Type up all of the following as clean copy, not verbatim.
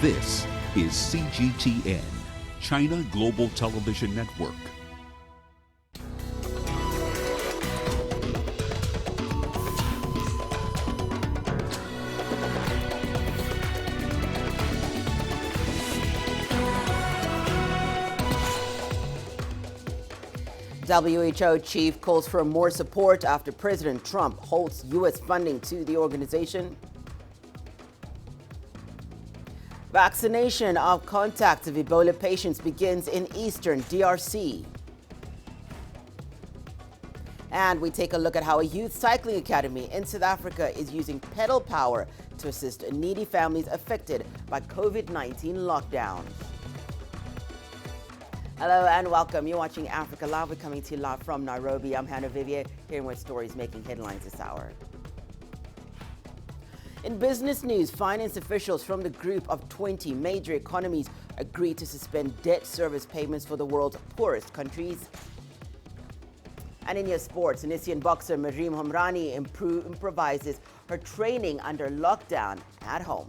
This is CGTN, China Global Television Network. WHO chief calls for more support after President Trump halts U.S. funding to the organization. Vaccination of contacts of Ebola patients begins in eastern DRC. And we take a look at how a youth cycling academy in South Africa is using pedal power to assist needy families affected by COVID-19 lockdowns. Hello and welcome. You're watching Africa Live. We're coming to you live from Nairobi. I'm Hannah Viviers, hearing what stories making headlines this hour. In business news, finance officials from the group of 20 major economies agreed to suspend debt service payments for the world's poorest countries. And in your sports, Tunisian boxer Maryam Homrani improvises her training under lockdown at home.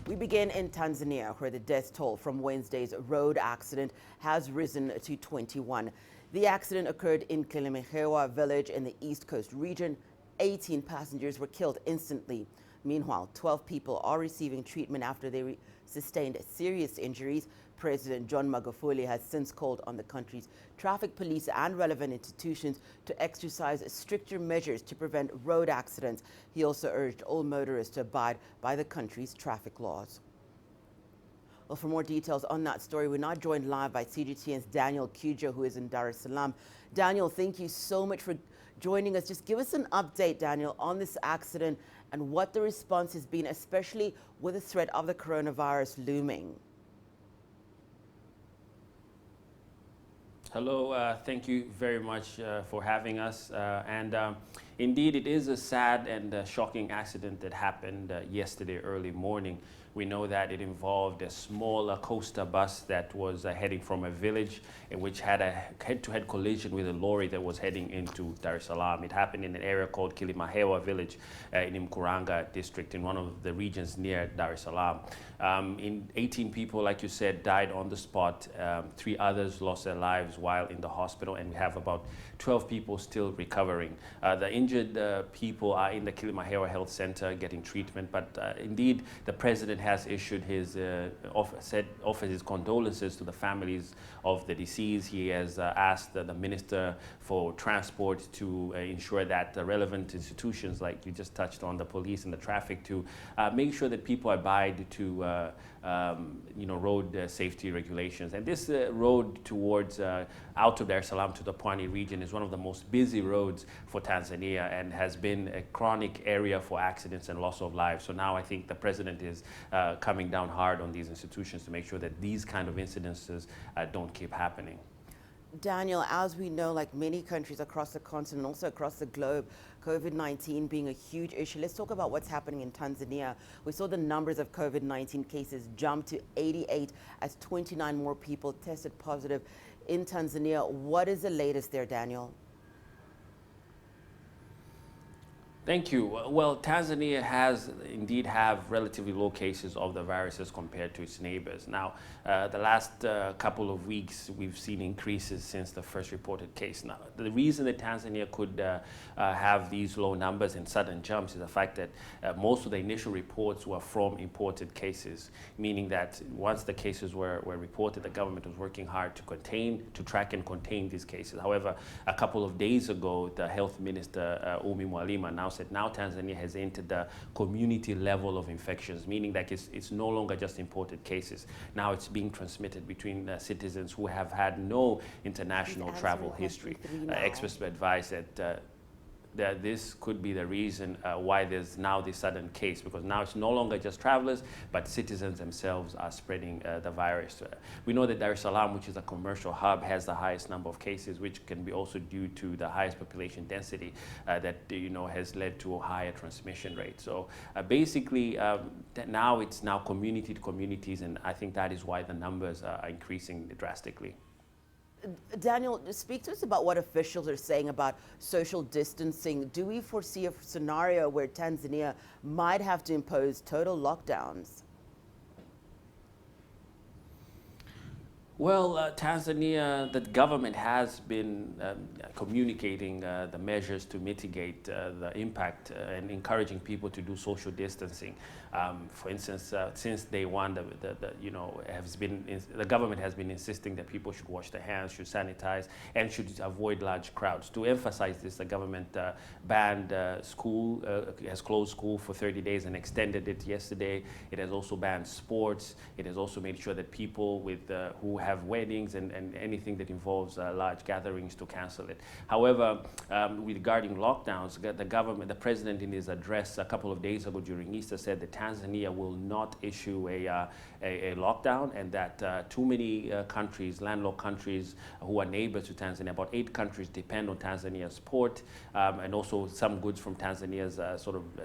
We begin in Tanzania, where the death toll from Wednesday's road accident has risen to 21. The accident occurred in Kilimanjaro village in the East Coast region. 18 passengers were killed instantly. Meanwhile, 12 people are receiving treatment after they sustained serious injuries. President John Magufuli has since called on the country's traffic police and relevant institutions to exercise stricter measures to prevent road accidents. He also urged all motorists to abide by the country's traffic laws. Well, for more details on that story, we're now joined live by CGTN's Daniel Cujo, who is in Dar es Salaam. Daniel, thank you so much for joining us. Just give us an update, Daniel, on this accident and what the response has been, especially with the threat of the coronavirus looming. Hello, thank you very much for having us. Indeed, it is a sad and shocking accident that happened yesterday early morning. We know that it involved a small coaster bus that was heading from a village in which had a head-to-head collision with a lorry that was heading into Dar es Salaam. It happened in an area called Kilimanjaro village in Mkuranga district in one of the regions near Dar es Salaam. 18 people, like you said, died on the spot. 3 others lost their lives while in the hospital, and we have about 12 people still recovering. The injured people are in the Kilimanjaro Health Center getting treatment, but indeed the president has issued his offered his condolences to the families of the deceased. He has asked the Minister for Transport to ensure that the relevant institutions, like you just touched on, the police and the traffic, to make sure that people abide to road safety regulations. And this road towards out of Dar es Salaam to the Pwani region is one of the most busy roads for Tanzania and has been a chronic area for accidents and loss of lives. So now I think the president is coming down hard on these institutions to make sure that these kind of incidences don't keep happening. Daniel, as we know, like many countries across the continent, also across the globe, COVID-19 being a huge issue. Let's talk about what's happening in Tanzania. We saw the numbers of COVID-19 cases jump to 88 as 29 more people tested positive in Tanzania. What is the latest there, Daniel? Thank you. Well, Tanzania has indeed have relatively low cases of the virus as compared to its neighbors. Now, the last couple of weeks, we've seen increases since the first reported case. Now, the reason that Tanzania could have these low numbers and sudden jumps is the fact that most of the initial reports were from imported cases, meaning that once the cases were reported, the government was working hard to track and contain these cases. However, a couple of days ago, the health minister, Umi Mwalimu, announced that now Tanzania has entered the community level of infections, meaning that it's no longer just imported cases. Now it's being transmitted between citizens who have had no international travel history. Experts advise that this could be the reason why there's now this sudden case, because now it's no longer just travelers, but citizens themselves are spreading the virus. We know that Dar es Salaam, which is a commercial hub, has the highest number of cases, which can be also due to the highest population density that has led to a higher transmission rate. So basically, now it's community to communities, and I think that is why the numbers are increasing drastically. Daniel, speak to us about what officials are saying about social distancing. Do we foresee a scenario where Tanzania might have to impose total lockdowns? Well, Tanzania, the government has been communicating the measures to mitigate the impact and encouraging people to do social distancing. For instance, since day one, the government has been insisting that people should wash their hands, should sanitize, and should avoid large crowds. To emphasize this, the government banned school, has closed school for 30 days and extended it yesterday. It has also banned sports. It has also made sure that people who have weddings and anything that involves large gatherings to cancel it. However, regarding lockdowns, the president in his address a couple of days ago during Easter said that Tanzania will not issue a lockdown, and that too many countries, landlocked countries who are neighbors to Tanzania, about 8 countries depend on Tanzania's port, and also some goods from Tanzania's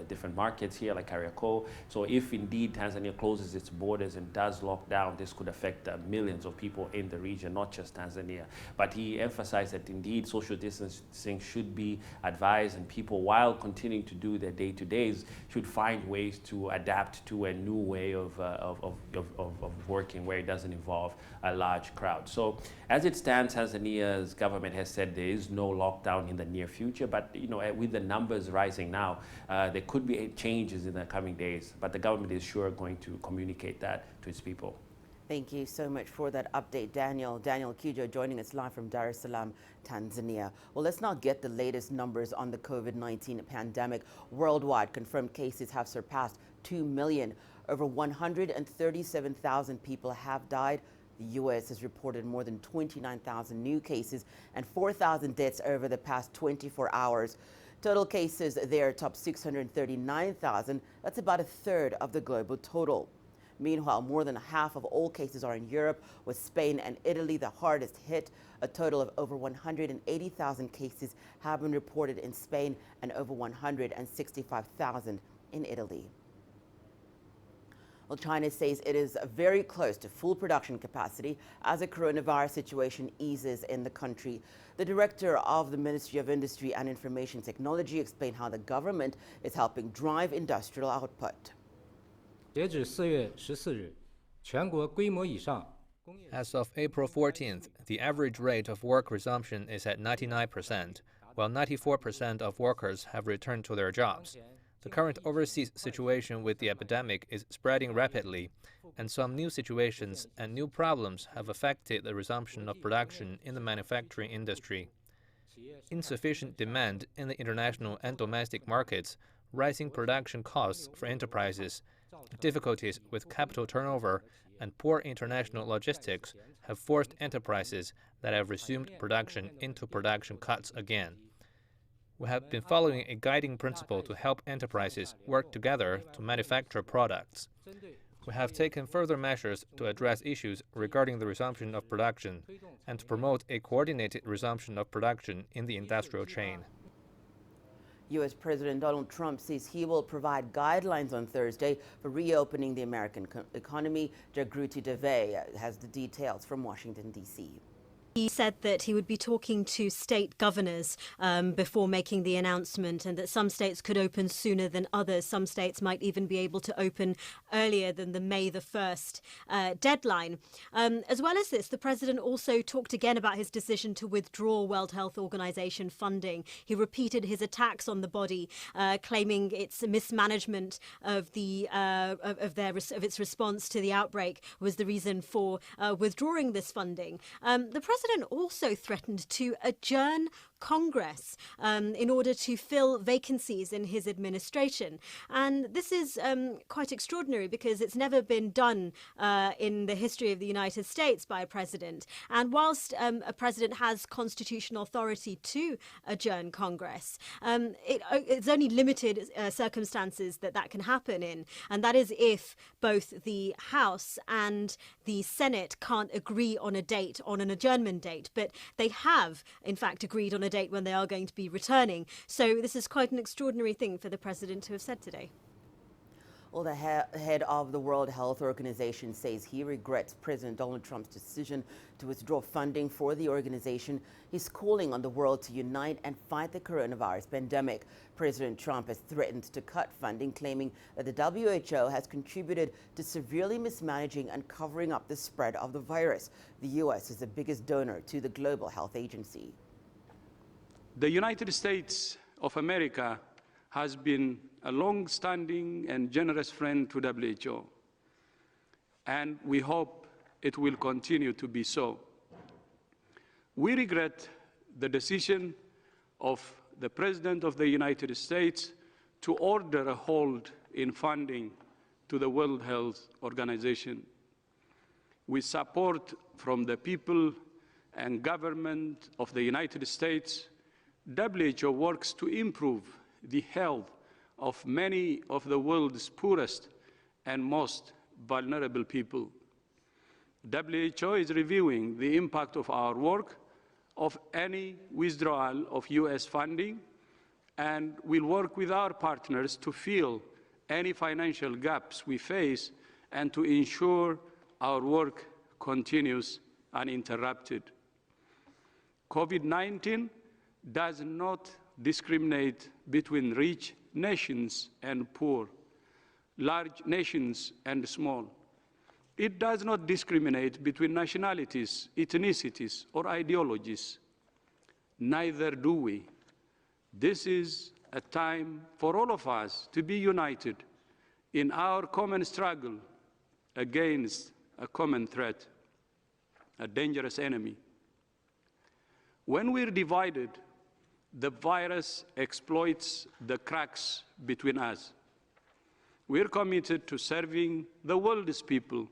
different markets here, like Kariakoo. So if indeed Tanzania closes its borders and does lock down, this could affect millions of people in the region, not just Tanzania. But he emphasized that indeed social distancing should be advised, and people, while continuing to do their day-to-days, should find ways to adapt to a new way of working where it doesn't involve a large crowd. So as it stands, Tanzania's government has said there is no lockdown in the near future, but with the numbers rising now, there could be changes in the coming days, but the government is sure going to communicate that to its people. Thank you so much for that update, Daniel. Daniel Kijo joining us live from Dar es Salaam, Tanzania. Well, let's now get the latest numbers on the COVID-19 pandemic. Worldwide, confirmed cases have surpassed 2 million. Over 137,000 people have died. The U.S. has reported more than 29,000 new cases and 4,000 deaths over the past 24 hours. Total cases there top 639,000. That's about a third of the global total. Meanwhile, more than half of all cases are in Europe, with Spain and Italy the hardest hit. A total of over 180,000 cases have been reported in Spain and over 165,000 in Italy. Well, China says it is very close to full production capacity as the coronavirus situation eases in the country. The director of the Ministry of Industry and Information Technology explained how the government is helping drive industrial output. As of April 14th, the average rate of work resumption is at 99%, while 94% of workers have returned to their jobs. The current overseas situation with the epidemic is spreading rapidly, and some new situations and new problems have affected the resumption of production in the manufacturing industry. Insufficient demand in the international and domestic markets, rising production costs for enterprises, difficulties with capital turnover, and poor international logistics have forced enterprises that have resumed production into production cuts again. We have been following a guiding principle to help enterprises work together to manufacture products. We have taken further measures to address issues regarding the resumption of production and to promote a coordinated resumption of production in the industrial chain. U.S. President Donald Trump says he will provide guidelines on Thursday for reopening the American economy. Jagruti Deve has the details from Washington, D.C. He said that he would be talking to state governors before making the announcement, and that some states could open sooner than others. Some states might even be able to open earlier than the May the 1st deadline. As well as this, the president also talked again about his decision to withdraw World Health Organization funding. He repeated his attacks on the body, claiming its mismanagement of its response to the outbreak was the reason for withdrawing this funding. The president also threatened to adjourn Congress in order to fill vacancies in his administration. And this is quite extraordinary because it's never been done in the history of the United States by a president. And whilst a president has constitutional authority to adjourn Congress, it's only limited circumstances that can happen in. And that is if both the House and the Senate can't agree on a date, on an adjournment date. But they have, in fact, agreed on a date when they are going to be returning. So this is quite an extraordinary thing for the president to have said today. Well, the head of the World Health Organization says he regrets President Donald Trump's decision to withdraw funding for the organization. He's calling on the world to unite and fight the coronavirus pandemic. President Trump has threatened to cut funding, claiming that the WHO has contributed to severely mismanaging and covering up the spread of the virus. The U.S. is the biggest donor to the global health agency. The United States of America has been a long-standing and generous friend to WHO, and we hope it will continue to be so. We regret the decision of the President of the United States to order a hold in funding to the World Health Organization. With support from the people and government of the United States, WHO works to improve the health of many of the world's poorest and most vulnerable people. WHO is reviewing the impact of our work, of any withdrawal of US funding, and will work with our partners to fill any financial gaps we face and to ensure our work continues uninterrupted. COVID-19 does not discriminate between rich nations and poor, large nations and small. It does not discriminate between nationalities, ethnicities, or ideologies. Neither do we. This is a time for all of us to be united in our common struggle against a common threat, a dangerous enemy. When we're divided, the virus exploits the cracks between us. We're committed to serving the world's people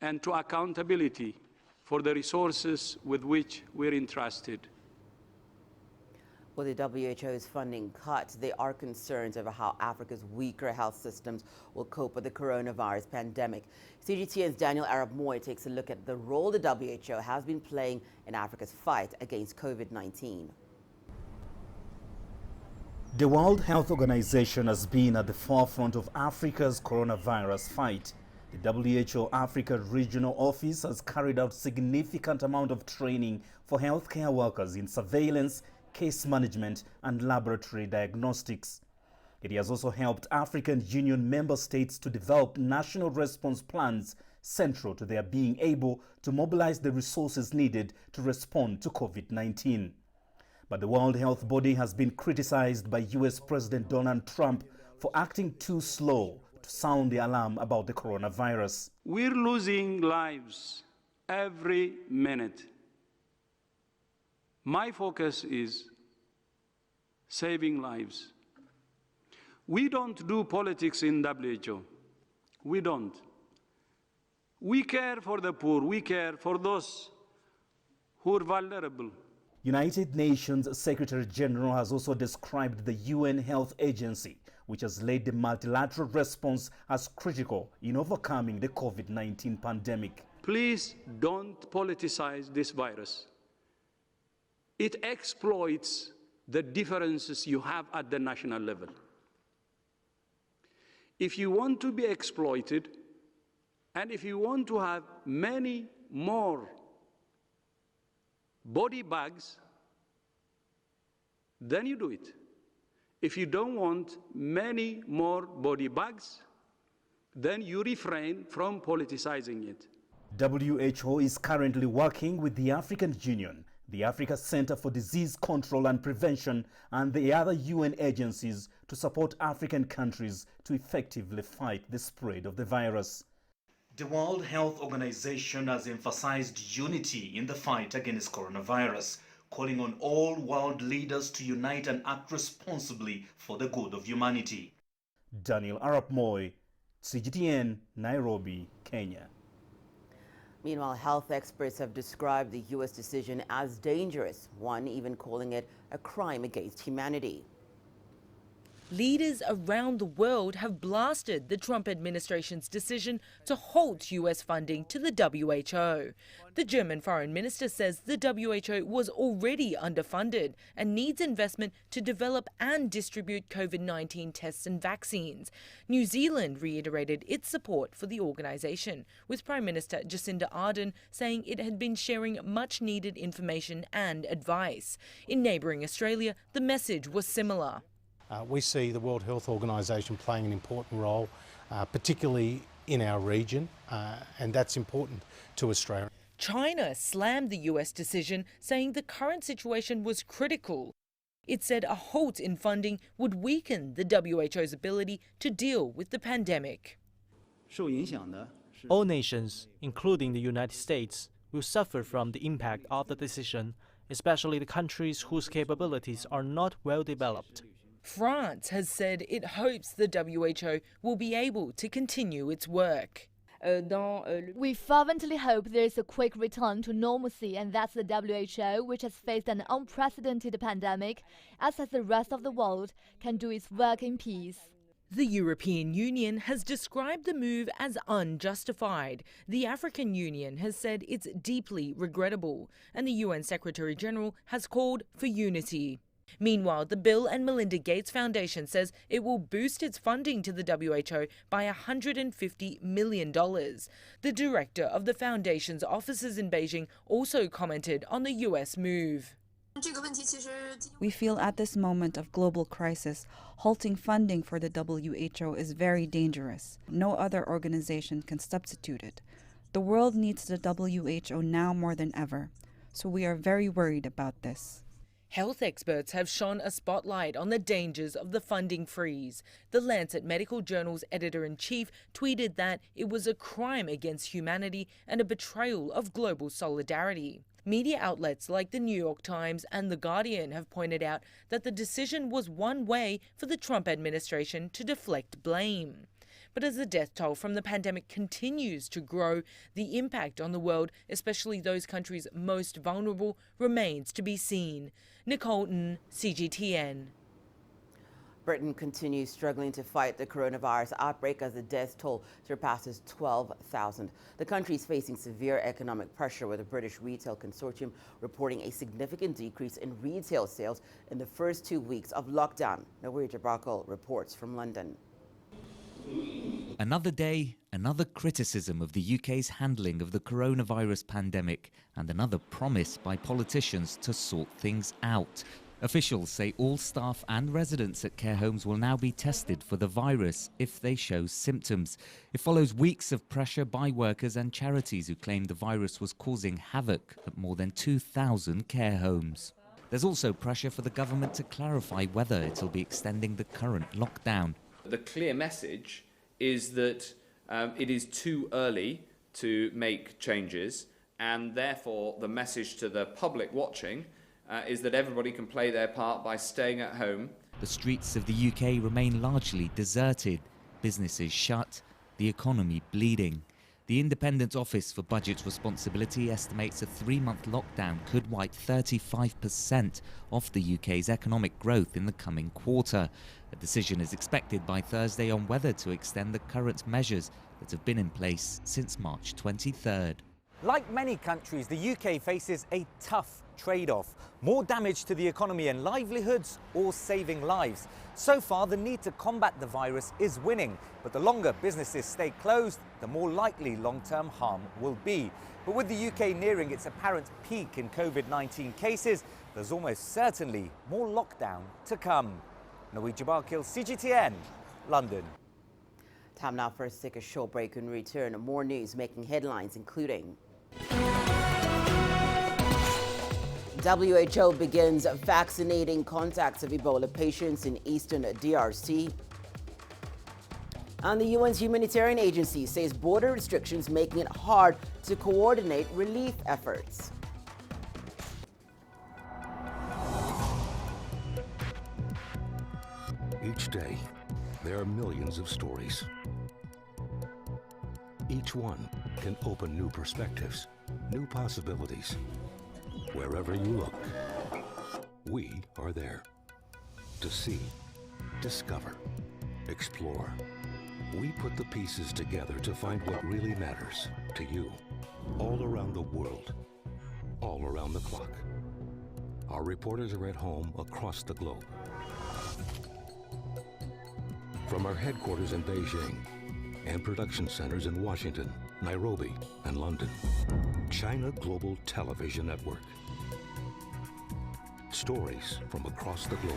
and to accountability for the resources with which we're entrusted. With the WHO's funding cut, there are concerns over how Africa's weaker health systems will cope with the coronavirus pandemic. CGTN's Daniel Arab Moy takes a look at the role the WHO has been playing in Africa's fight against COVID-19. The World Health Organization has been at the forefront of Africa's coronavirus fight. The WHO Africa Regional Office has carried out significant amount of training for healthcare workers in surveillance, case management, and laboratory diagnostics. It has also helped African Union member states to develop national response plans central to their being able to mobilize the resources needed to respond to COVID-19. But the World Health Body has been criticized by US President Donald Trump for acting too slow to sound the alarm about the coronavirus. We're losing lives every minute. My focus is saving lives. We don't do politics in WHO. We don't. We care for the poor. We care for those who are vulnerable. United Nations Secretary General has also described the UN Health Agency, which has led the multilateral response as critical in overcoming the COVID-19 pandemic. Please don't politicize this virus. It exploits the differences you have at the national level. If you want to be exploited, and if you want to have many more body bags, then you do it. If you don't want many more body bags, then you refrain from politicizing it. WHO is currently working with the African Union, the Africa Center for Disease Control and Prevention, and the other UN agencies to support African countries to effectively fight the spread of the virus. The World Health Organization has emphasized unity in the fight against coronavirus, calling on all world leaders to unite and act responsibly for the good of humanity. Daniel Arap Moy, CGTN, Nairobi, Kenya. Meanwhile, health experts have described the U.S. decision as dangerous, one even calling it a crime against humanity. Leaders around the world have blasted the Trump administration's decision to halt US funding to the WHO. The German foreign minister says the WHO was already underfunded and needs investment to develop and distribute COVID-19 tests and vaccines. New Zealand reiterated its support for the organisation, with Prime Minister Jacinda Ardern saying it had been sharing much needed information and advice. In neighbouring Australia, the message was similar. We see the World Health Organisation playing an important role, particularly in our region, and that's important to Australia. China slammed the US decision, saying the current situation was critical. It said a halt in funding would weaken the WHO's ability to deal with the pandemic. All nations, including the United States, will suffer from the impact of the decision, especially the countries whose capabilities are not well developed. France has said it hopes the WHO will be able to continue its work. We fervently hope there is a quick return to normalcy, and that the WHO, which has faced an unprecedented pandemic, as has the rest of the world, can do its work in peace. The European Union has described the move as unjustified. The African Union has said it's deeply regrettable, and the UN Secretary General has called for unity. Meanwhile, the Bill and Melinda Gates Foundation says it will boost its funding to the WHO by $150 million. The director of the foundation's offices in Beijing also commented on the US move. We feel at this moment of global crisis, halting funding for the WHO is very dangerous. No other organization can substitute it. The world needs the WHO now more than ever, so we are very worried about this. Health experts have shone a spotlight on the dangers of the funding freeze. The Lancet Medical Journal's editor-in-chief tweeted that it was a crime against humanity and a betrayal of global solidarity. Media outlets like the New York Times and The Guardian have pointed out that the decision was one way for the Trump administration to deflect blame. But as the death toll from the pandemic continues to grow, the impact on the world, especially those countries most vulnerable, remains to be seen. Nicole Ng, CGTN. Britain continues struggling to fight the coronavirus outbreak as the death toll surpasses 12,000. The country is facing severe economic pressure, with the British Retail Consortium reporting a significant decrease in retail sales in the first 2 weeks of lockdown. Nawir Jabrakal reports from London. Another day, another criticism of the UK's handling of the coronavirus pandemic, and another promise by politicians to sort things out. Officials say all staff and residents at care homes will now be tested for the virus if they show symptoms. It follows weeks of pressure by workers and charities who claimed the virus was causing havoc at more than 2,000 care homes. There's also pressure for the government to clarify whether it'll be extending the current lockdown. The clear message is that it is too early to make changes, and therefore the message to the public watching is that everybody can play their part by staying at home. The streets of the UK remain largely deserted, businesses shut, the economy bleeding. The Independent Office for Budget Responsibility estimates a 3-month lockdown could wipe 35% off the UK's economic growth in the coming quarter. A decision is expected by Thursday on whether to extend the current measures that have been in place since March 23rd. Like many countries, the UK faces a tough trade-off. More damage to the economy and livelihoods, or saving lives. So far, the need to combat the virus is winning, but the longer businesses stay closed, the more likely long-term harm will be. But with the UK nearing its apparent peak in COVID-19 cases, there's almost certainly more lockdown to come. Nawir Jabrakal, CGTN, London. Time now for us to take a short break and return. More news making headlines, including WHO begins vaccinating contacts of Ebola patients in eastern DRC. And the UN's humanitarian agency says border restrictions making it hard to coordinate relief efforts. Each day, there are millions of stories. Each one can open new perspectives, new possibilities. Wherever you look, we are there to see, discover, explore. We put the pieces together to find what really matters to you, all around the world, all around the clock. Our reporters are at home across the globe. From our headquarters in Beijing and production centers in Washington, Nairobi, and London, China Global Television Network. Stories from across the globe,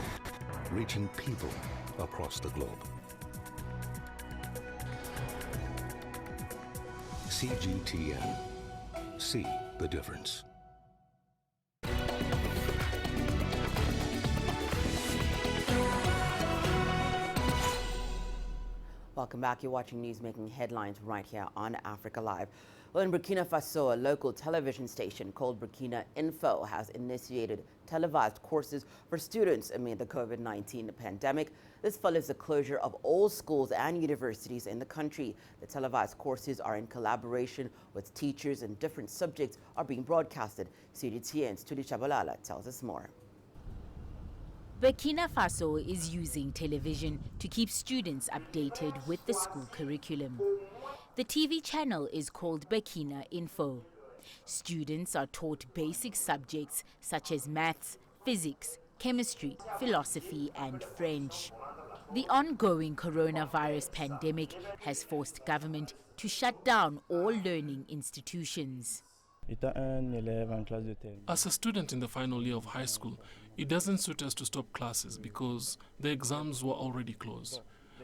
reaching people across the globe. CGTN. See the difference. Welcome back. You're watching news making headlines right here on Africa Live. Well, in Burkina Faso, a local television station called Burkina Info has initiated televised courses for students amid the COVID-19 pandemic. This follows the closure of all schools and universities in the country. The televised courses are in collaboration with teachers, and different subjects are being broadcasted. CGTN's Tudi Chabalala tells us more. Burkina Faso is using television to keep students updated with the school curriculum. The TV channel is called Burkina Info. Students are taught basic subjects such as maths, physics, chemistry, philosophy, and French. The ongoing coronavirus pandemic has forced government to shut down all learning institutions. As a student in the final year of high school, it doesn't suit us to stop classes because the exams were already closed.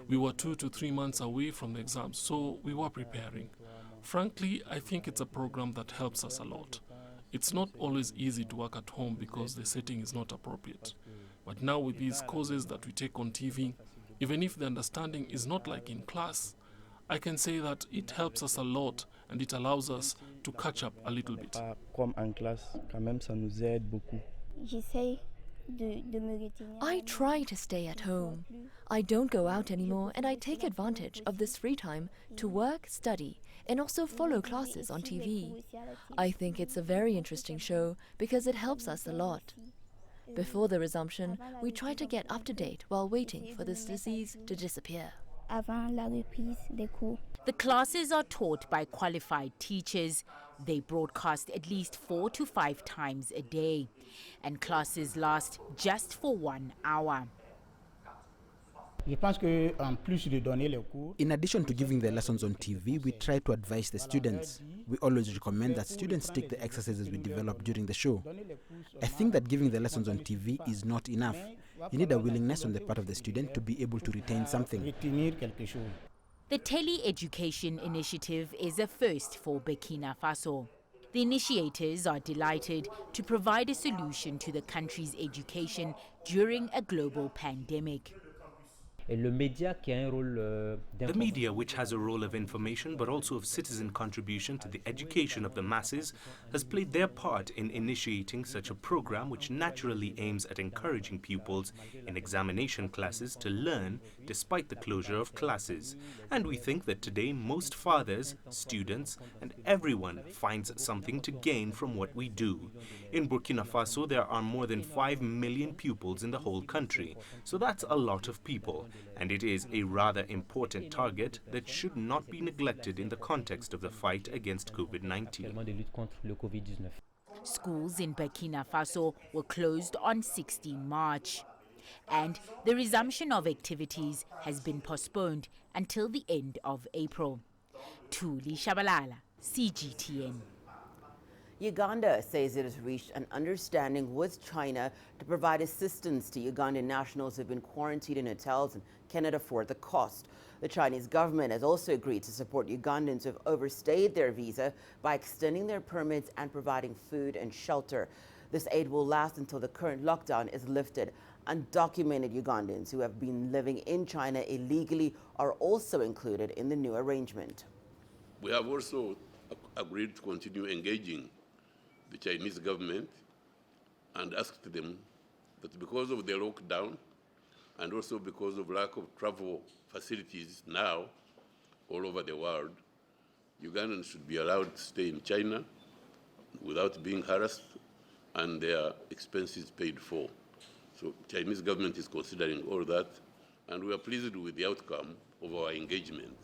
We were 2 to 3 months away from the exams, so we were preparing. Frankly, I think it's a program that helps us a lot. It's not always easy to work at home because the setting is not appropriate. But now with these courses that we take on TV, even if the understanding is not like in class, I can say that it helps us a lot and it allows us to catch up a little bit. I try to stay at home. I don't go out anymore, and I take advantage of this free time to work, study, and also follow classes on TV. I think it's a very interesting show because it helps us a lot. Before the resumption, we try to get up to date while waiting for this disease to disappear. The classes are taught by qualified teachers. They broadcast at least 4 to 5 times a day, and classes last just for 1 hour. In addition to giving the lessons on TV, we try to advise the students. We always recommend that students take the exercises we develop during the show. I think that giving the lessons on TV is not enough. You need a willingness on the part of the student to be able to retain something. The Tele-Education Initiative is a first for Burkina Faso. The initiators are delighted to provide a solution to the country's education during a global pandemic. The media, which has a role of information but also of citizen contribution to the education of the masses, has played their part in initiating such a program which naturally aims at encouraging pupils in examination classes to learn despite the closure of classes. And we think that today most fathers, students, and everyone finds something to gain from what we do. In Burkina Faso, there are more than 5 million pupils in the whole country, so that's a lot of people. And it is a rather important target that should not be neglected in the context of the fight against COVID-19. Schools in Burkina Faso were closed on 16 March. And the resumption of activities has been postponed until the end of April. Tudi Chabalala, CGTN. Uganda says it has reached an understanding with China to provide assistance to Ugandan nationals who have been quarantined in hotels and cannot afford the cost. The Chinese government has also agreed to support Ugandans who have overstayed their visa by extending their permits and providing food and shelter. This aid will last until the current lockdown is lifted. Undocumented Ugandans who have been living in China illegally are also included in the new arrangement. We have also agreed to continue engaging the Chinese government and asked them that because of the lockdown and also because of lack of travel facilities now all over the world, Ugandans should be allowed to stay in China without being harassed and their expenses paid for. So Chinese government is considering all that, and we are pleased with the outcome of our engagement.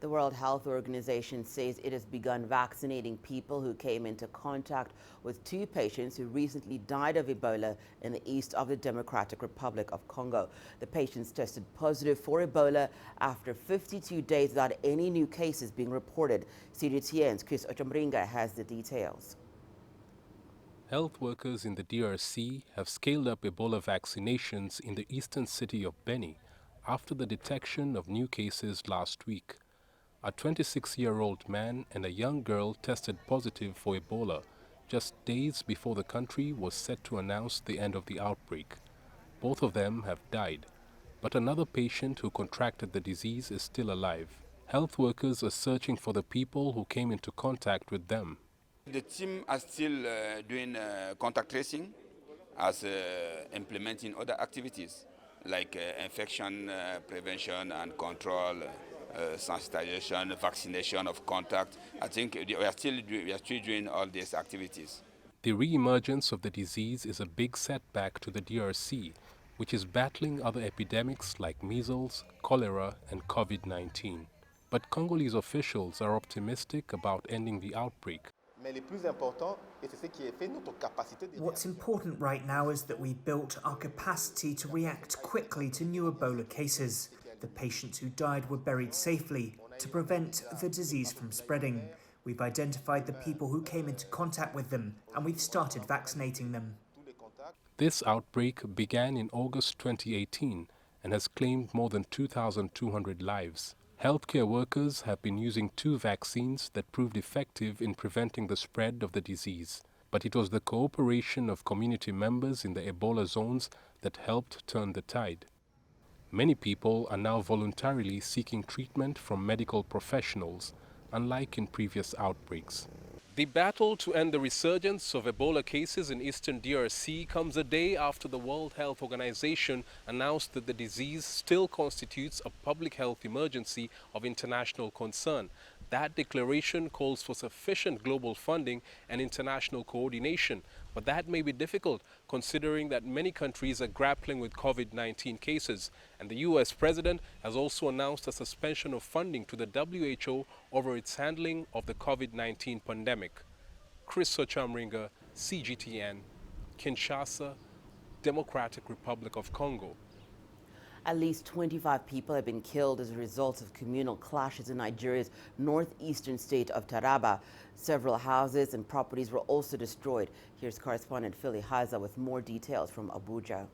The World Health Organization says it has begun vaccinating people who came into contact with 2 patients who recently died of Ebola in the east of the Democratic Republic of Congo. The patients tested positive for Ebola after 52 days without any new cases being reported. CGTN's Chris Ochamringa has the details. Health workers in the DRC have scaled up Ebola vaccinations in the eastern city of Beni after the detection of new cases last week. A 26-year-old man and a young girl tested positive for Ebola just days before the country was set to announce the end of the outbreak. Both of them have died, but another patient who contracted the disease is still alive. Health workers are searching for the people who came into contact with them. The team are still doing contact tracing as implementing other activities like infection prevention and control, sensitization, vaccination of contact. I think we are still doing all these activities. The re-emergence of the disease is a big setback to the DRC, which is battling other epidemics like measles, cholera, and COVID-19. But Congolese officials are optimistic about ending the outbreak. What's important right now is that we built our capacity to react quickly to new Ebola cases. The patients who died were buried safely to prevent the disease from spreading. We've identified the people who came into contact with them, and we've started vaccinating them. This outbreak began in August 2018 and has claimed more than 2,200 lives. Healthcare workers have been using 2 vaccines that proved effective in preventing the spread of the disease. But it was the cooperation of community members in the Ebola zones that helped turn the tide. Many people are now voluntarily seeking treatment from medical professionals, unlike in previous outbreaks. The battle to end the resurgence of Ebola cases in eastern DRC comes a day after the World Health Organization announced that the disease still constitutes a public health emergency of international concern. That declaration calls for sufficient global funding and international coordination, but that may be difficult considering that many countries are grappling with COVID-19 cases, and the US president has also announced a suspension of funding to the WHO over its handling of the COVID-19 pandemic. Chris Ochamringa, CGTN, Kinshasa, Democratic Republic of Congo. At least 25 people have been killed as a result of communal clashes in Nigeria's northeastern state of Taraba. Several houses and properties were also destroyed. Here's correspondent Philly Haza with more details from Abuja.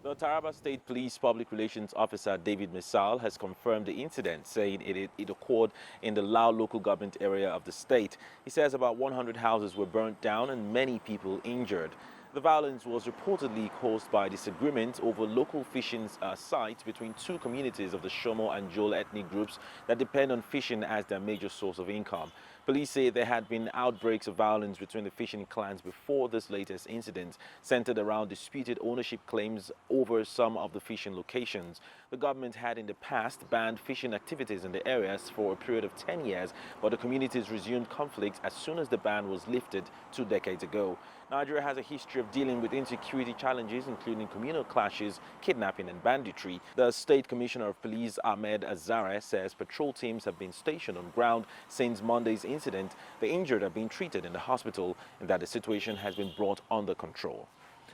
The Taraba State Police Public Relations Officer David Misal has confirmed the incident, saying it occurred in the Lao local government area of the state. He says about 100 houses were burnt down and many people injured. The violence was reportedly caused by disagreement over local fishing sites between 2 communities of the Shomo and Jol ethnic groups that depend on fishing as their major source of income. Police say there had been outbreaks of violence between the fishing clans before this latest incident, centered around disputed ownership claims over some of the fishing locations. The government had in the past banned fishing activities in the areas for a period of 10 years, but the communities resumed conflicts as soon as the ban was lifted 2 decades ago. Nigeria has a history of dealing with insecurity challenges, including communal clashes, kidnapping and banditry. The State Commissioner of Police, Ahmed Azare, says patrol teams have been stationed on ground since Monday's incident. The injured are being treated in the hospital and that the situation has been brought under control.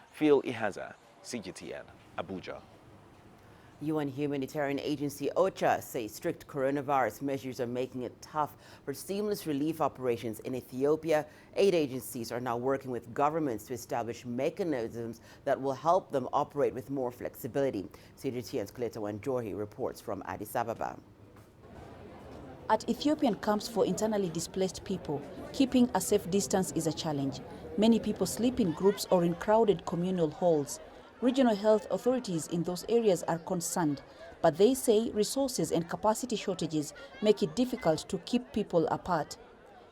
Phil Ihaza, CGTN, Abuja. UN humanitarian agency OCHA says strict coronavirus measures are making it tough for seamless relief operations in Ethiopia. Aid agencies are now working with governments to establish mechanisms that will help them operate with more flexibility. CGTN's Kleto Wanjohi reports from Addis Ababa. At Ethiopian camps for internally displaced people, keeping a safe distance is a challenge. Many people sleep in groups or in crowded communal halls. Regional health authorities in those areas are concerned, but they say resources and capacity shortages make it difficult to keep people apart.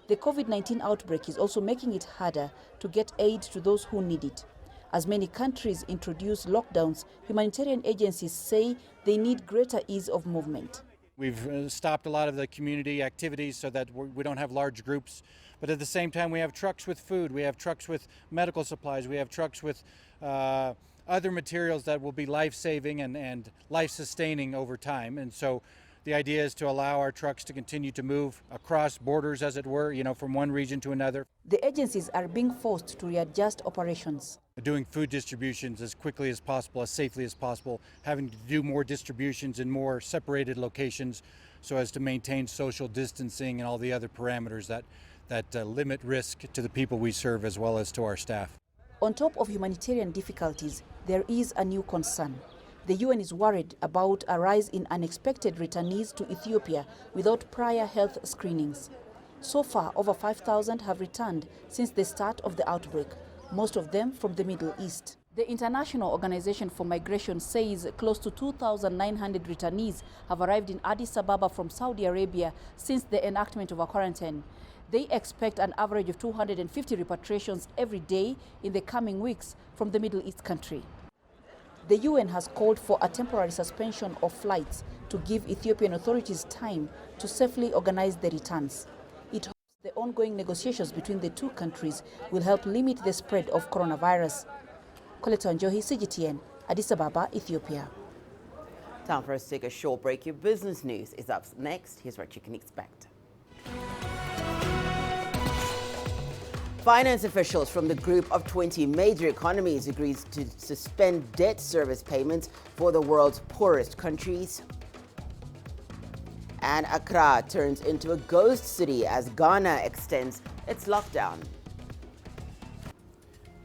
The COVID-19 outbreak is also making it harder to get aid to those who need it. As many countries introduce lockdowns, humanitarian agencies say they need greater ease of movement. We've stopped a lot of the community activities so that we don't have large groups. But at the same time, we have trucks with food, we have trucks with medical supplies, we have trucks with other materials that will be life-saving and life-sustaining over time. And so the idea is to allow our trucks to continue to move across borders, as it were, from one region to another. The agencies are being forced to readjust operations. Doing food distributions as quickly as possible, as safely as possible, having to do more distributions in more separated locations so as to maintain social distancing and all the other parameters that limit risk to the people we serve as well as to our staff. On top of humanitarian difficulties, there is a new concern. The UN is worried about a rise in unexpected returnees to Ethiopia without prior health screenings. So far, over 5,000 have returned since the start of the outbreak, most of them from the Middle East. The International Organization for Migration says close to 2,900 returnees have arrived in Addis Ababa from Saudi Arabia since the enactment of a quarantine. They expect an average of 250 repatriations every day in the coming weeks from the Middle East country. The UN has called for a temporary suspension of flights to give Ethiopian authorities time to safely organize the returns. It hopes the ongoing negotiations between the two countries will help limit the spread of coronavirus. Coletta Njohi, CGTN, Addis Ababa, Ethiopia. Time for us to take a short break. Your business news is up next. Here's what you can expect. Finance officials from the group of 20 major economies agreed to suspend debt service payments for the world's poorest countries. And Accra turns into a ghost city as Ghana extends its lockdown.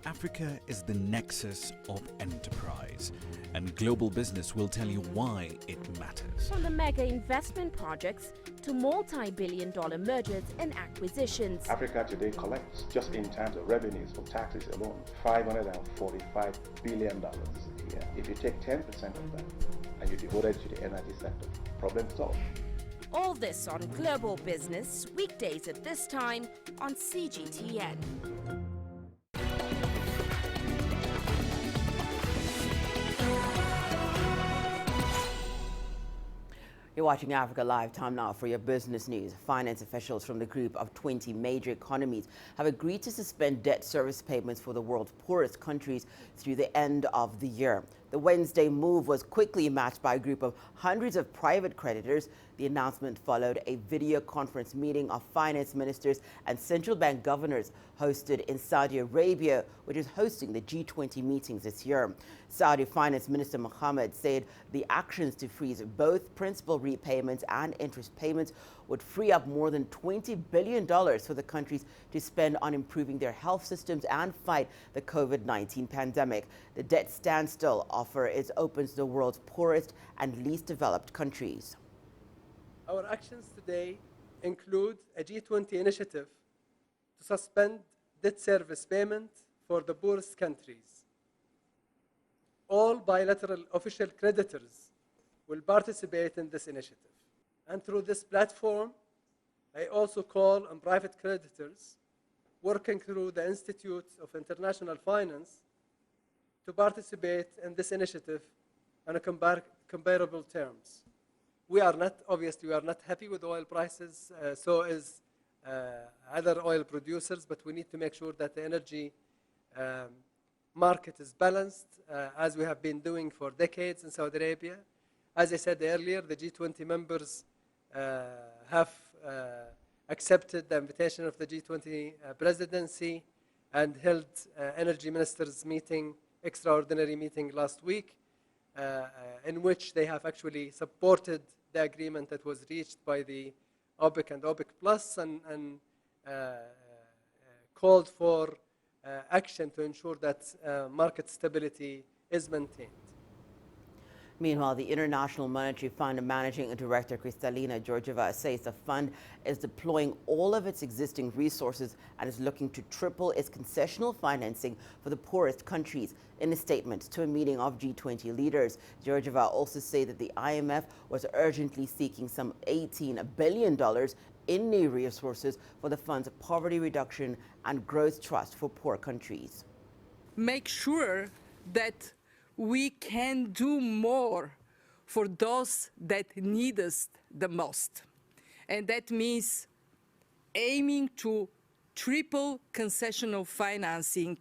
Africa is the nexus of enterprise, and global business will tell you why it matters. From the mega investment projects to multi-billion-dollar mergers and acquisitions. Africa today collects, just in terms of revenues from taxes alone, $545 billion a year. If you take 10% of that and you devote it to the energy sector, problem solved. All this on Global Business, weekdays at this time on CGTN. You're watching Africa Live. Time now for your business news. Finance officials from the group of 20 major economies have agreed to suspend debt service payments for the world's poorest countries through the end of the year. The Wednesday move was quickly matched by a group of hundreds of private creditors. The announcement followed a video conference meeting of finance ministers and central bank governors hosted in Saudi Arabia, which is hosting the G20 meetings this year. Saudi Finance Minister Mohammed said the actions to freeze both principal repayments and interest payments would free up more than $20 billion for the countries to spend on improving their health systems and fight the COVID-19 pandemic. The debt standstill offer is open to the world's poorest and least developed countries. Our actions today include a G20 initiative to suspend debt service payment for the poorest countries. All bilateral official creditors will participate in this initiative. And through this platform, I also call on private creditors working through the Institute of International Finance to participate in this initiative on a comparable terms. We are not happy with oil prices, so is other oil producers, but we need to make sure that the energy market is balanced, as we have been doing for decades in Saudi Arabia. As I said earlier, the G20 members have accepted the invitation of the G20 presidency and held energy ministers meeting, extraordinary meeting last week, in which they have actually supported the agreement that was reached by the OPEC and OPEC Plus and called for action to ensure that market stability is maintained. Meanwhile, the International Monetary Fund Managing Director Kristalina Georgieva says the fund is deploying all of its existing resources and is looking to triple its concessional financing for the poorest countries. In a statement to a meeting of G20 leaders, Georgieva also said that the IMF was urgently seeking some $18 billion in new resources for the fund's poverty reduction and growth trust for poor countries. Make sure that we can do more for those that need us the most. And that means aiming to triple concessional financing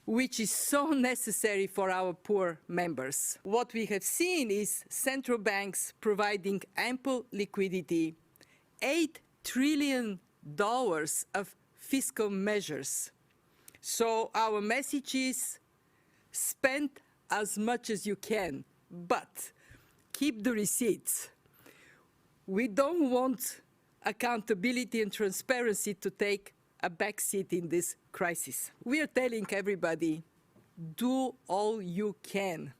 which is so necessary for our poor members. What we have seen is central banks providing ample liquidity, $8 trillion of fiscal measures. So our message is spend as much as you can, but keep the receipts. We don't want accountability and transparency to take a backseat in this crisis. We are telling everybody, do all you can.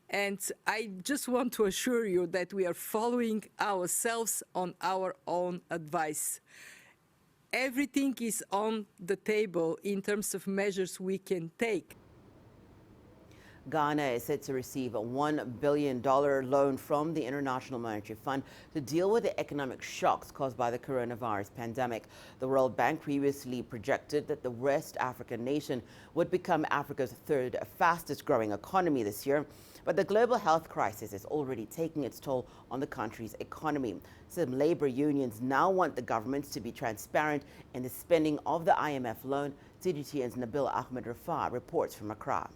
And I just want to assure you that we are following ourselves on our own advice. Everything is on the table in terms of measures we can take. Ghana is set to receive a $1 billion loan from the International Monetary Fund to deal with the economic shocks caused by the coronavirus pandemic. The World Bank previously projected that the West African nation would become Africa's third fastest growing economy this year. But the global health crisis is already taking its toll on the country's economy. Some labor unions now want the governments to be transparent in the spending of the IMF loan. CGTN's Nabil Ahmed Rafah reports from Accra.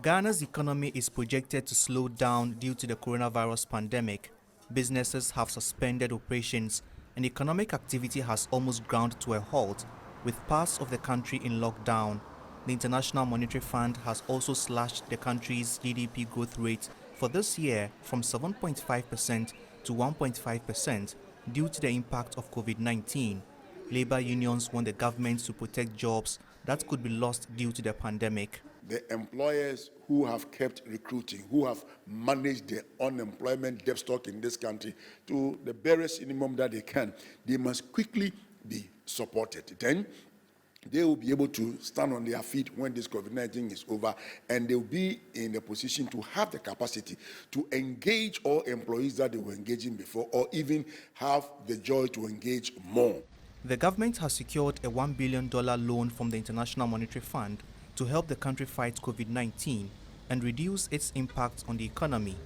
Ghana's economy is projected to slow down due to the coronavirus pandemic. Businesses have suspended operations and economic activity has almost ground to a halt, with parts of the country in lockdown. The International Monetary Fund has also slashed the country's GDP growth rate for this year from 7.5% to 1.5% due to the impact of COVID-19. Labor unions want the government to protect jobs that could be lost due to the pandemic. The employers who have kept recruiting, who have managed the unemployment debt stock in this country to the barest minimum that they can, they must quickly be supported. Then they will be able to stand on their feet when this COVID-19 is over, and they'll be in a position to have the capacity to engage all employees that they were engaging before, or even have the joy to engage more. The government has secured a $1 billion loan from the International Monetary Fund to help the country fight COVID-19 and reduce its impact on the economy.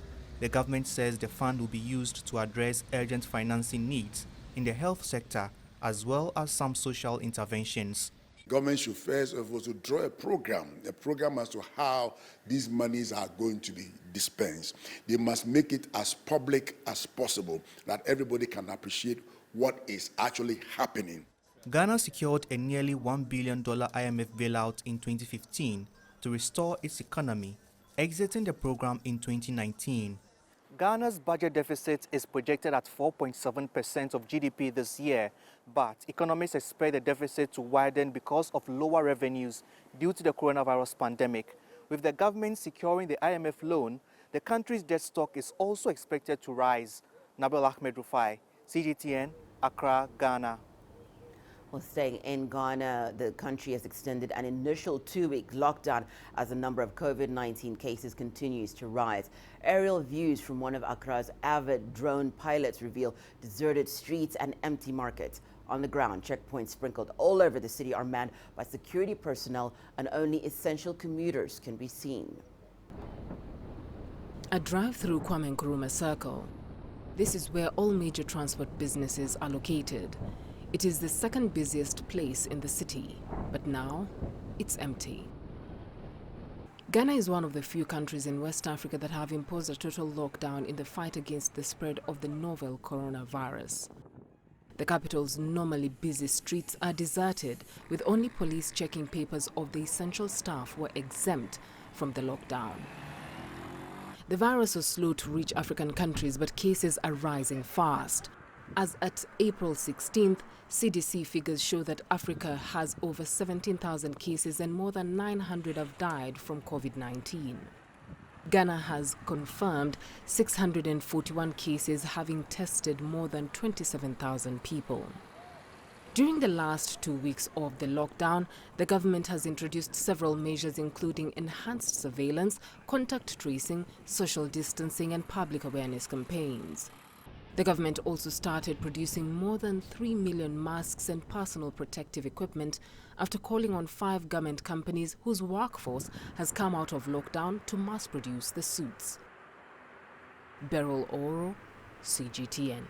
The government says the fund will be used to address urgent financing needs in the health sector as well as some social interventions. Government should first of all draw a program as to how these monies are going to be dispensed. They must make it as public as possible, that everybody can appreciate what is actually happening. Ghana secured a nearly $1 billion IMF bailout in 2015 to restore its economy, exiting the program in 2019. Ghana's budget deficit is projected at 4.7% of GDP this year, but economists expect the deficit to widen because of lower revenues due to the coronavirus pandemic. With the government securing the IMF loan, the country's debt stock is also expected to rise. Nabil Ahmed Rufai, CGTN, Accra, Ghana. Well, staying in Ghana, the country has extended an initial 2-week lockdown as the number of COVID-19 cases continues to rise. Aerial views from one of Accra's avid drone pilots reveal deserted streets and empty markets. On the ground, checkpoints sprinkled all over the city are manned by security personnel, and only essential commuters can be seen. A drive through Kwame Nkrumah Circle. This is where all major transport businesses are located. It is the second busiest place in the city, but now it's empty. Ghana is one of the few countries in West Africa that have imposed a total lockdown in the fight against the spread of the novel coronavirus. The capital's normally busy streets are deserted, with only police checking papers of the essential staff who are exempt from the lockdown. The virus was slow to reach African countries, but cases are rising fast. As at April 16th, CDC figures show that Africa has over 17,000 cases and more than 900 have died from COVID-19. Ghana has confirmed 641 cases, having tested more than 27,000 people. During the last 2 weeks of the lockdown, the government has introduced several measures including enhanced surveillance, contact tracing, social distancing and public awareness campaigns. The government also started producing more than 3 million masks and personal protective equipment after calling on 5 garment companies whose workforce has come out of lockdown to mass produce the suits. Beryl Oro, CGTN.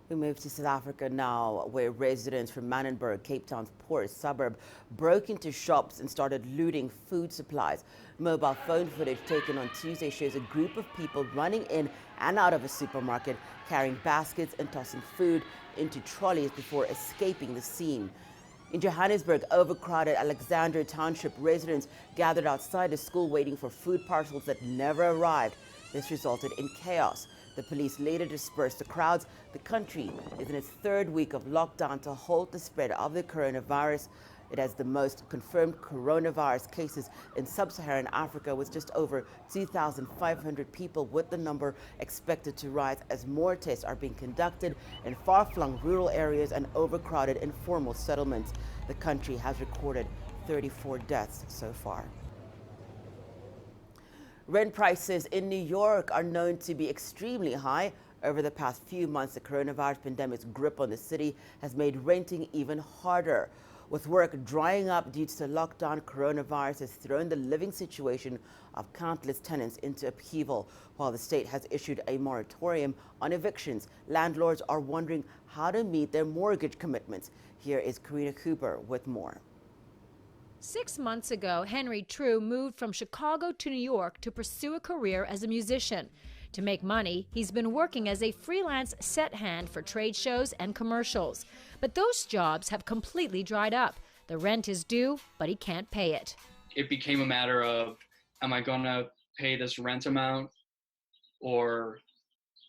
We move to South Africa now, where residents from Manenberg, Cape Town's poorest suburb, broke into shops and started looting food supplies. Mobile phone footage taken on Tuesday shows a group of people running in and out of a supermarket, carrying baskets and tossing food into trolleys before escaping the scene. In Johannesburg, overcrowded Alexandra Township residents gathered outside a school waiting for food parcels that never arrived. This resulted in chaos. The police later dispersed the crowds. The country is in its third week of lockdown to halt the spread of the coronavirus. It has the most confirmed coronavirus cases in sub-Saharan Africa, with just over 2,500 people, with the number expected to rise as more tests are being conducted in far-flung rural areas and overcrowded informal settlements. The country has recorded 34 deaths so far. Rent prices in New York are known to be extremely high. Over the past few months, the coronavirus pandemic's grip on the city has made renting even harder. With work drying up due to the lockdown, coronavirus has thrown the living situation of countless tenants into upheaval. While the state has issued a moratorium on evictions, landlords are wondering how to meet their mortgage commitments. Here is Karina Cooper with more. 6 months ago, Henry True moved from Chicago to New York to pursue a career as a musician. To make money, he's been working as a freelance set hand for trade shows and commercials. But those jobs have completely dried up. The rent is due, but he can't pay it. It became a matter of, am I going to pay this rent amount? Or,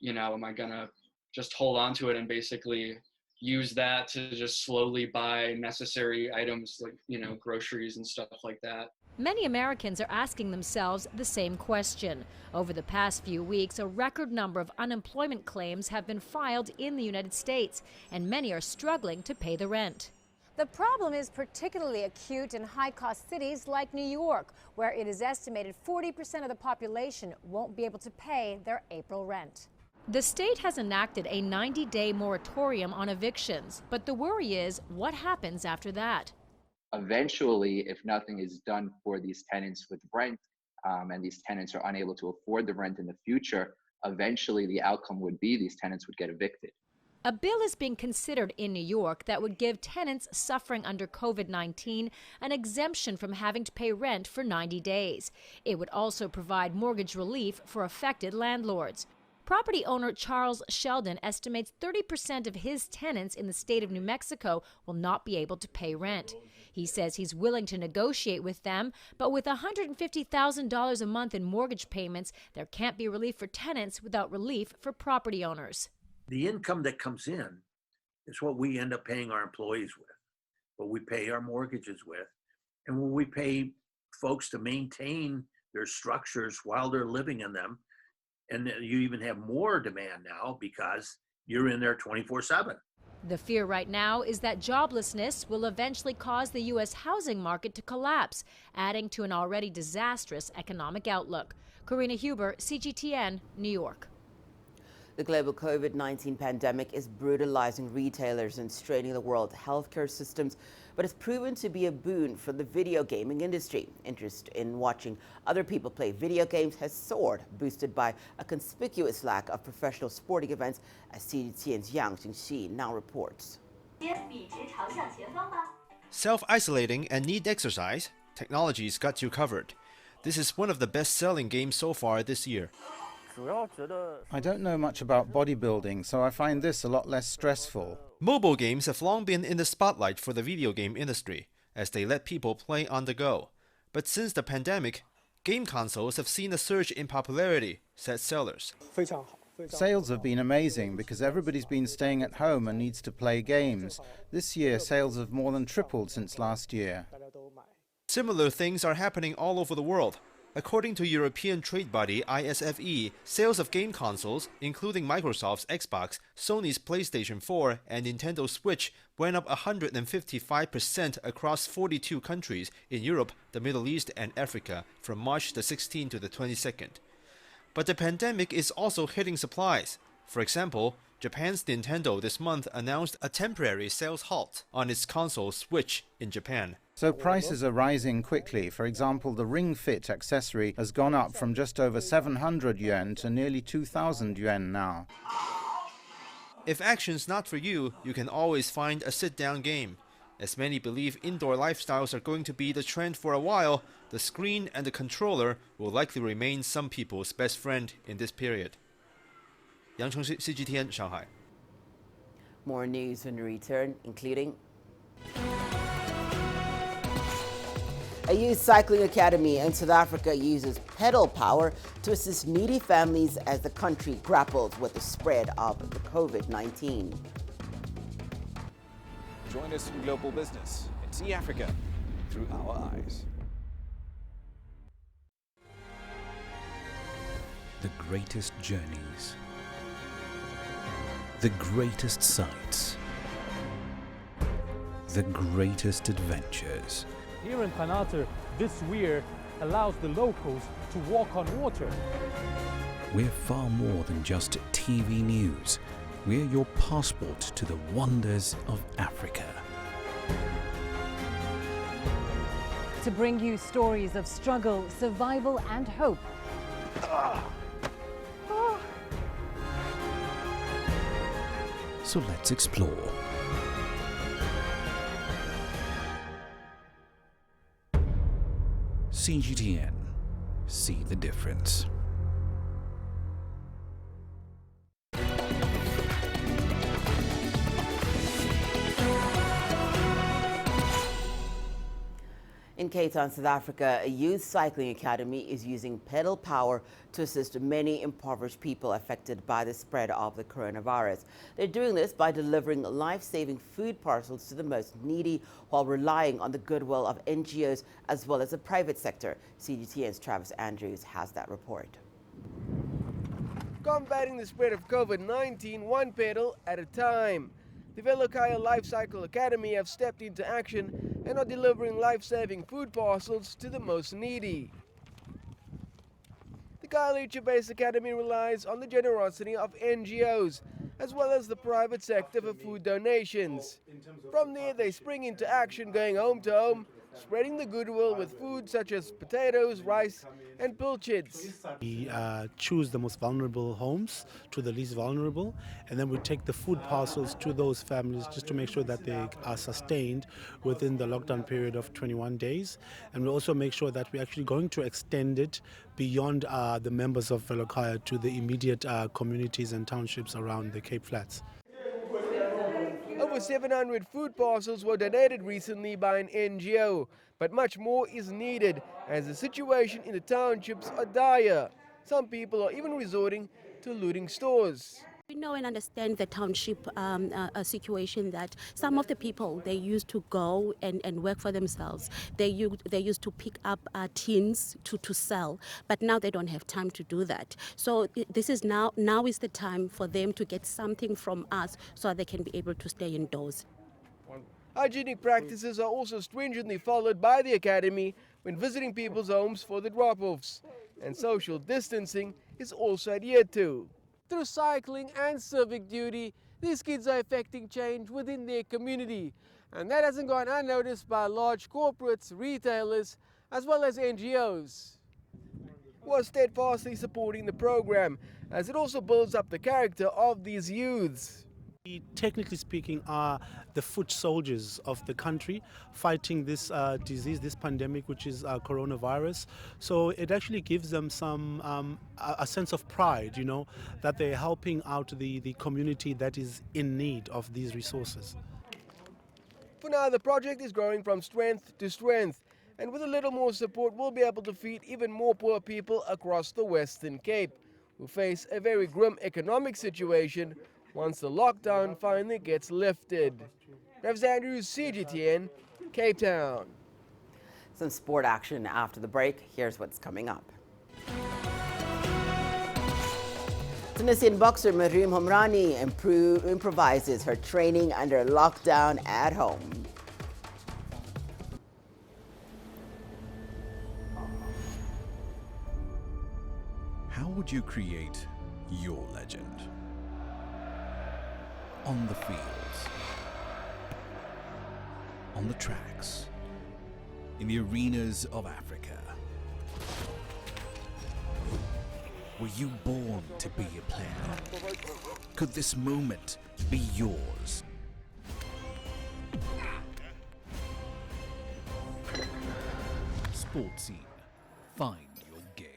am I going to just hold on to it and basically use that to just slowly buy necessary items like, groceries and stuff like that. Many Americans are asking themselves the same question. Over the past few weeks, a record number of unemployment claims have been filed in the United States, and many are struggling to pay the rent. The problem is particularly acute in high-cost cities like New York, where it is estimated 40% of the population won't be able to pay their April rent. The state has enacted a 90-day moratorium on evictions, but the worry is what happens after that. Eventually, if nothing is done for these tenants with rent, and these tenants are unable to afford the rent in the future, eventually the outcome would be these tenants would get evicted. A bill is being considered in New York that would give tenants suffering under COVID-19 an exemption from having to pay rent for 90 days. It would also provide mortgage relief for affected landlords. Property owner Charles Sheldon estimates 30% of his tenants in the state of New Mexico will not be able to pay rent. He says he's willing to negotiate with them, but with $150,000 a month in mortgage payments, there can't be relief for tenants without relief for property owners. The income that comes in is what we end up paying our employees with, what we pay our mortgages with, and what we pay folks to maintain their structures while they're living in them. And you even have more demand now because you're in there 24/7. The fear right now is that joblessness will eventually cause the U.S. housing market to collapse, adding to an already disastrous economic outlook. Karina Huber, CGTN, New York. The global COVID-19 pandemic is brutalizing retailers and straining the world's healthcare systems, but it's proven to be a boon for the video gaming industry. Interest in watching other people play video games has soared, boosted by a conspicuous lack of professional sporting events, as CGTN's Yang Xingxi now reports. Self-isolating and need exercise, technology's got you covered. This is one of the best-selling games so far this year. I don't know much about bodybuilding, so I find this a lot less stressful. Mobile games have long been in the spotlight for the video game industry, as they let people play on the go. But since the pandemic, game consoles have seen a surge in popularity, said sellers. Sales have been amazing because everybody's been staying at home and needs to play games. This year, sales have more than tripled since last year. Similar things are happening all over the world. According to European trade body ISFE, sales of game consoles, including Microsoft's Xbox, Sony's PlayStation 4, and Nintendo Switch, went up 155% across 42 countries in Europe, the Middle East, and Africa from March the 16th to the 22nd. But the pandemic is also hitting supplies. For example, Japan's Nintendo this month announced a temporary sales halt on its console Switch in Japan. So prices are rising quickly. For example, the Ring Fit accessory has gone up from just over 700 yuan to nearly 2,000 yuan now. If action's not for you, you can always find a sit-down game. As many believe indoor lifestyles are going to be the trend for a while, the screen and the controller will likely remain some people's best friend in this period. Yang Chengxi, CGTN, Shanghai. More news when we return, including a youth cycling academy in South Africa uses pedal power to assist needy families as the country grapples with the spread of the COVID-19. Join us in Global Business and see Africa through our eyes. The greatest journeys, the greatest sights, the greatest adventures. Here in Panata, this weir allows the locals to walk on water. We're far more than just TV news. We're your passport to the wonders of Africa. To bring you stories of struggle, survival and hope. So let's explore. CGTN. See the difference. In Cape Town, South Africa, a youth cycling academy is using pedal power to assist many impoverished people affected by the spread of the coronavirus. They're doing this by delivering life-saving food parcels to the most needy while relying on the goodwill of NGOs as well as the private sector. CGTN's Travis Andrews has that report. Combating the spread of COVID-19 one pedal at a time. The Velokaya Life Cycle Academy have stepped into action and are delivering life-saving food parcels to the most needy. The Khayelitsha-based academy relies on the generosity of NGOs as well as the private sector for food donations. From there, they spring into action, going home to home, spreading the goodwill with food such as potatoes, rice and pilchards. We choose the most vulnerable homes to the least vulnerable, and then we take the food parcels to those families just to make sure that they are sustained within the lockdown period of 21 days. And we also make sure that we're actually going to extend it beyond the members of Velokaya to the immediate communities and townships around the Cape Flats. Over 700 food parcels were donated recently by an NGO, but much more is needed as the situation in the townships are dire. Some people are even resorting to looting stores. We know and understand the township situation that some of the people, they used to go and work for themselves. They used to pick up tins to sell, but now they don't have time to do that. So this is now is the time for them to get something from us so they can be able to stay indoors. Hygienic practices are also stringently followed by the academy when visiting people's homes for the drop-offs, and social distancing is also adhered to. Through cycling and civic duty, these kids are effecting change within their community, and that hasn't gone unnoticed by large corporates, retailers, as well as NGOs, who are steadfastly supporting the program, as it also builds up the character of these youths. We, technically speaking, are the foot soldiers of the country fighting this disease, this pandemic, which is coronavirus. So it actually gives them some a sense of pride, you know, that they're helping out the community that is in need of these resources. For now, the project is growing from strength to strength, and with a little more support, we'll be able to feed even more poor people across the Western Cape, who face a very grim economic situation once the lockdown finally gets lifted. Travis Andrews, CGTN, Cape Town. Some sport action after the break. Here's what's coming up. Tunisian boxer Mariam Homrani improvises her training under lockdown at home. How would you create your legend? On the fields, on the tracks, in the arenas of Africa. Were you born to be a player? Could this moment be yours. Sports Scene. Find your game.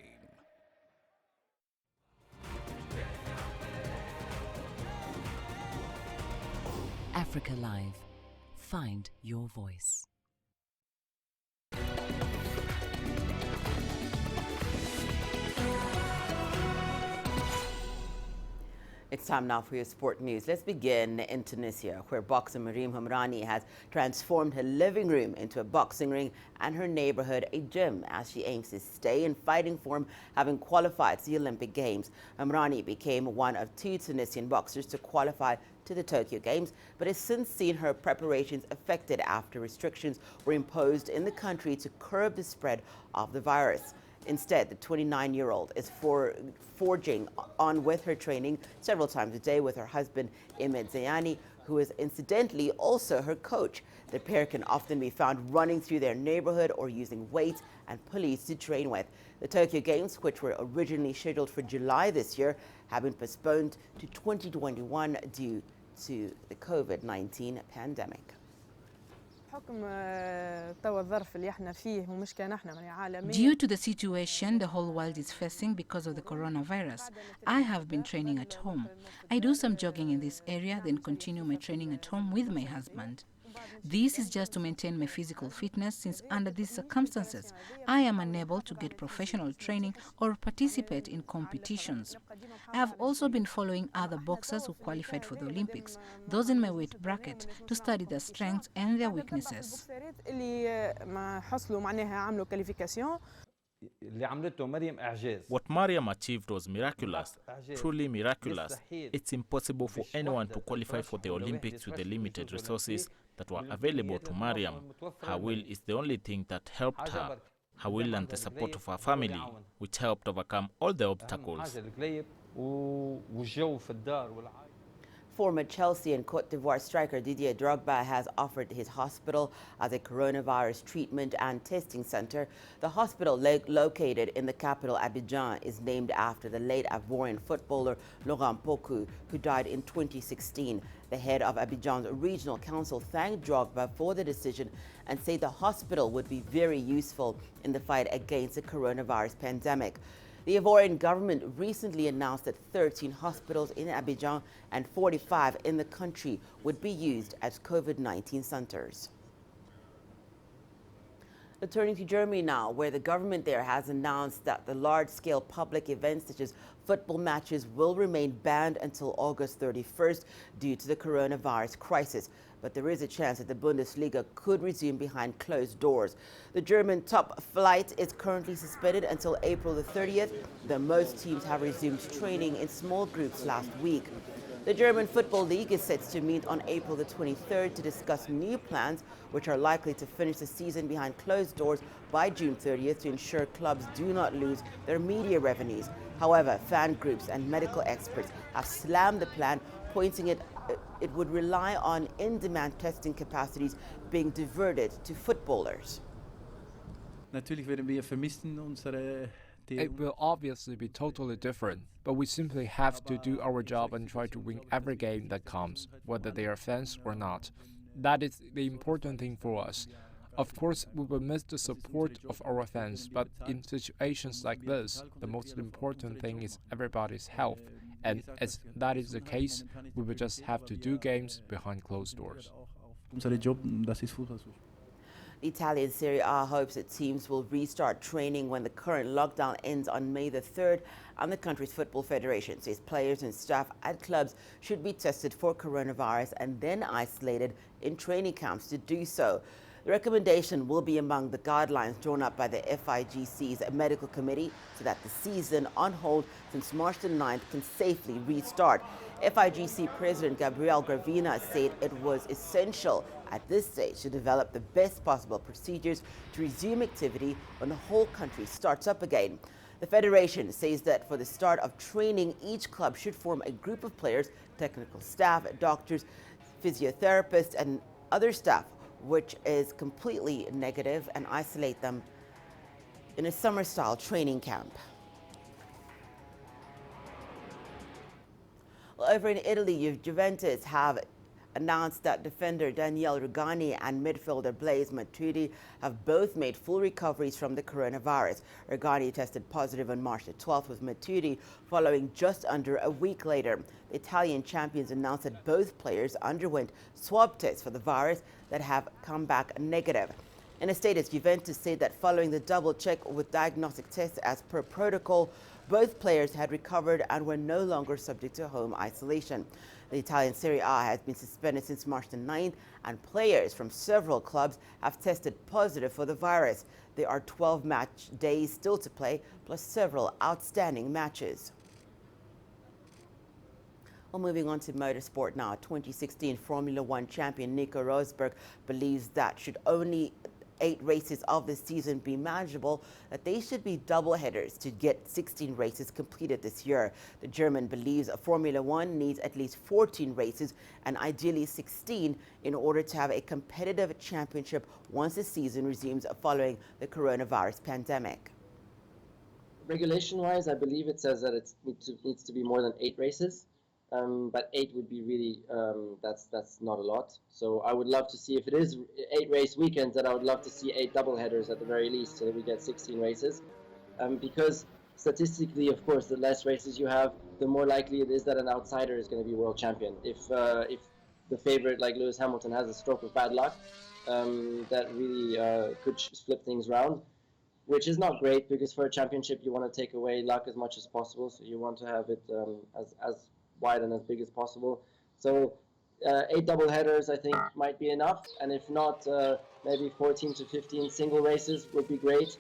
Africa Live. Find your voice. It's time now for your sport news. Let's begin in Tunisia, where boxer Maryam Hamrani has transformed her living room into a boxing ring and her neighborhood a gym as she aims to stay in fighting form, having qualified to the Olympic Games. Hamrani became one of 2 Tunisian boxers to qualify to the Tokyo Games, but has since seen her preparations affected after restrictions were imposed in the country to curb the spread of the virus. Instead, the 29-year-old is forging on with her training several times a day with her husband, Imad Zayani, who is incidentally also her coach. The pair can often be found running through their neighborhood or using weights and pulleys to train with. The Tokyo Games, which were originally scheduled for July this year, have been postponed to 2021 due to the COVID-19 pandemic. Due to the situation the whole world is facing because of the coronavirus, I have been training at home. I do some jogging in this area, then continue my training at home with my husband. This is just to maintain my physical fitness, since under these circumstances, I am unable to get professional training or participate in competitions. I have also been following other boxers who qualified for the Olympics, those in my weight bracket, to study their strengths and their weaknesses. What Mariam achieved was miraculous, truly miraculous. It's impossible for anyone to qualify for the Olympics with the limited resources that were available to Mariam. Her will is the only thing that helped her. Her will and the support of her family, which helped overcome all the obstacles. Former Chelsea and Cote d'Ivoire striker Didier Drogba has offered his hospital as a coronavirus treatment and testing center. The hospital located in the capital Abidjan is named after the late Ivorian footballer Laurent Pokou, who died in 2016. The head of Abidjan's regional council thanked Drogba for the decision and said the hospital would be very useful in the fight against the coronavirus pandemic. The Ivorian government recently announced that 13 hospitals in Abidjan and 45 in the country would be used as COVID-19 centers. Turning to Germany now, where the government there has announced that the large-scale public events such as football matches will remain banned until August 31st due to the coronavirus crisis. But there is a chance that the Bundesliga could resume behind closed doors. The German top flight is currently suspended until April the 30th, though most teams have resumed training in small groups last week. The German Football League is set to meet on April the 23rd to discuss new plans, which are likely to finish the season behind closed doors by June 30th to ensure clubs do not lose their media revenues. However, fan groups and medical experts have slammed the plan, pointing it would rely on in-demand testing capacities being diverted to footballers. It will obviously be totally different, but we simply have to do our job and try to win every game that comes, whether they are fans or not. That is the important thing for us. Of course, we will miss the support of our fans, but in situations like this, the most important thing is everybody's health. And as that is the case, we will just have to do games behind closed doors. The Italian Serie A hopes that teams will restart training when the current lockdown ends on May the 3rd, and the country's football federation says players and staff at clubs should be tested for coronavirus and then isolated in training camps to do so. The recommendation will be among the guidelines drawn up by the FIGC's medical committee so that the season on hold since March the 9th can safely restart. FIGC President Gabriel Gravina said it was essential at this stage to develop the best possible procedures to resume activity when the whole country starts up again. The federation says that for the start of training, each club should form a group of players, technical staff, doctors, physiotherapists, and other staff, which is completely negative, and isolate them in a summer-style training camp. Well, over in Italy, Juventus have announced that defender Daniele Rugani and midfielder Blaise Matuidi have both made full recoveries from the coronavirus. Rugani tested positive on March the 12th, with Matuidi following just under a week later. The Italian champions announced that both players underwent swab tests for the virus that have come back negative. In a status, Juventus said that following the double check with diagnostic tests as per protocol, both players had recovered and were no longer subject to home isolation. The Italian Serie A has been suspended since March the 9th, and players from several clubs have tested positive for the virus. There are 12 match days still to play, plus several outstanding matches. Well, moving on to motorsport now. 2016 Formula One champion Nico Rosberg believes that should only 8 races of the season be manageable, that they should be double headers to get 16 races completed this year. The German believes Formula One needs at least 14 races and ideally 16 in order to have a competitive championship once the season resumes following the coronavirus pandemic. Regulation-wise, I believe it says that it needs to be more than 8 races. But 8 would be really, that's not a lot. So I would love to see, if it is 8 race weekends, that I would love to see 8 double headers at the very least, so that we get 16 races. Because statistically, of course, the less races you have, the more likely it is that an outsider is going to be world champion. If the favorite like Lewis Hamilton has a stroke of bad luck, that really could flip things around, which is not great, because for a championship you want to take away luck as much as possible. So you want to have it as wide and as big as possible. So 8 double headers I think might be enough, and if not, maybe 14 to 15 single races would be great.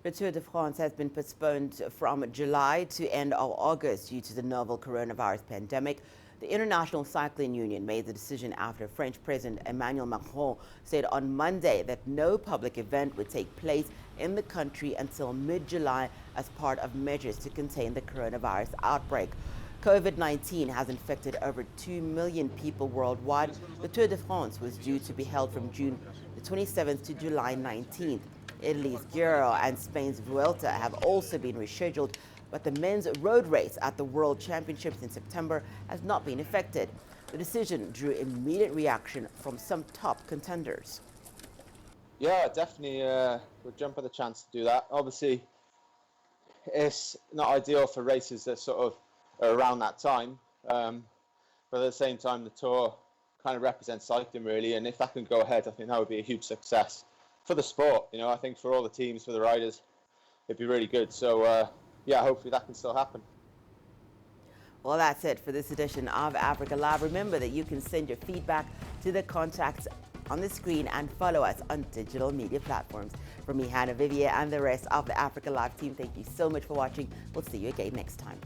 The Tour de France has been postponed from July to end of August due to the novel coronavirus pandemic. The International Cycling Union made the decision after French President Emmanuel Macron said on Monday that no public event would take place in the country until mid-July as part of measures to contain the coronavirus outbreak. COVID-19 has infected over 2 million people worldwide. The Tour de France was due to be held from June the 27th to July 19th. Italy's Giro and Spain's Vuelta have also been rescheduled, but the men's road race at the World Championships in September has not been affected. The decision drew immediate reaction from some top contenders. Yeah, definitely would jump at the chance to do that. Obviously, it's not ideal for races that sort of are around that time, but at the same time, the Tour kind of represents cycling really, and if that can go ahead, I think that would be a huge success for the sport. You know, I think for all the teams, for the riders, it'd be really good. So yeah, hopefully that can still happen. Well, that's it for this edition of Africa Live. Remember that you can send your feedback to the contacts on the screen and follow us on digital media platforms. From me, Hannah Viviers, and the rest of the Africa Live team, thank you so much for watching. We'll see you again next time.